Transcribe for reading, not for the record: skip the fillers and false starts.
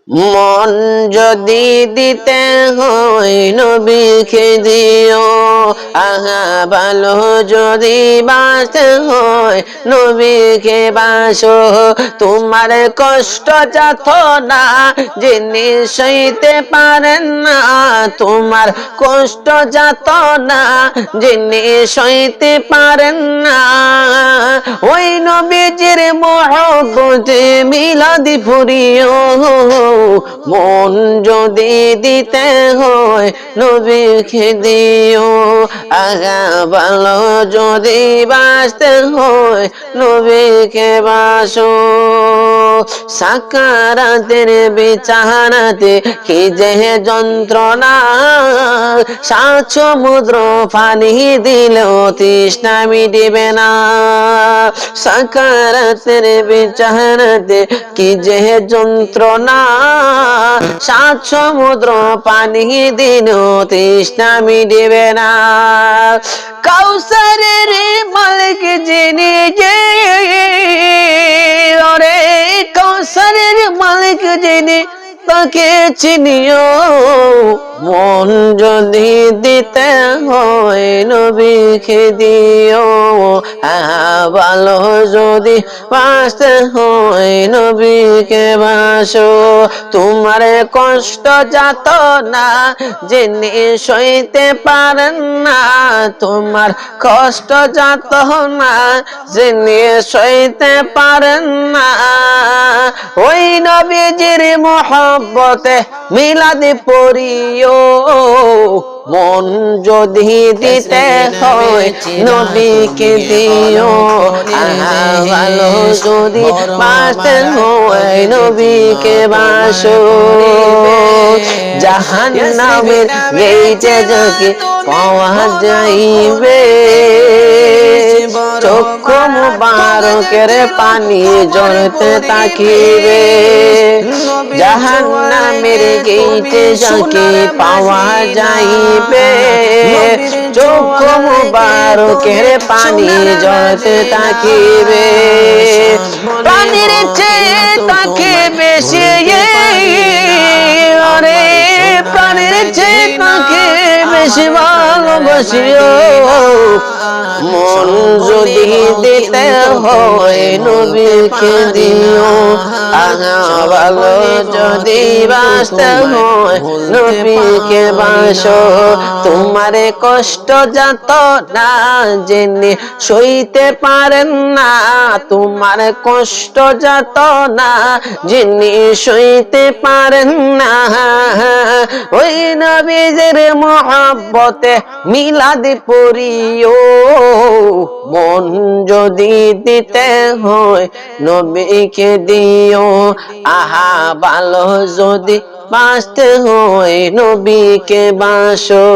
মন যদি দিতে হয় নবীকে দিও, আহা ভালো যদি বাঁচতে হয় নবীকে বাসো। তোমার কষ্ট যাত না যিনি সইতে পারেন না, তোমার কষ্ট যাত না যিনি সইতে পারেন না, ওই নবীজির মহব্বতে মিলাদি পড়িও। মন যদি দিতে হয় নবীকে দিও, আগা ভালো যদি বাঁচতে হয় নবীকে বাসো। সাকারাতের বিছানাতে কি যে যন্ত্রণা, সাত সমুদ্র পানি দিলেও তৃষ্ণা মিটিবে না। সাকারাতের বিছানাতে কি যে যন্ত্রণা, সাত সমুদ্র পানি দিলেও তৃষ্ণা মিটিবে না। কাউসারের মালিক যিনি, ওরে কাউসারের মালিক যিনি তাকে চিনিও। মন যদি দিতে হয় নবীকে দিও, ভালো যদি বাঁচতে হয় নবীকে বাসো। তোমার কষ্ট যাত না যিনি সইতে পারেন না, তোমার কষ্ট যাত না যিনি সইতে পারেন না, ওই নবীজির মহব্বতে মিলাদি পড়িও। মন যদি দিতে হয় নবীকে দিও, ভালো যদি বাঁচতে হয় নবীকে বাসো। জাহান্নামের গেইটে যদি পাওয়া যাইবে, চক্ষু মুবারকের পানি ঝরতে থাকিবে। জাহান্নামের গেইটে যাকে পাওয়া যাইবে, চক্ষু মুবারকের পানি ঝরতে থাকিবে। পানির চেয়ে তাকে বেশি, আরে প্রাণের চেয়ে তাকে বেশি ভালোবাসিও। মন যদি দিতে হয় নবীকে দিও, আগা ভালো যদি বাঁচতে হয় নবীকে বাসো। তোমার কষ্ট যাত না যিনি সইতে পারেন না, তোমার কষ্ট যাত না যিনি সইতে পারেন না, ওই নবীজির মহব্বতে মিলাদি পড়িও। মন যদি দিতে হয় নবীকে দিও, আহা ভালো যদি বাঁচতে হয় নবীকে বাসো।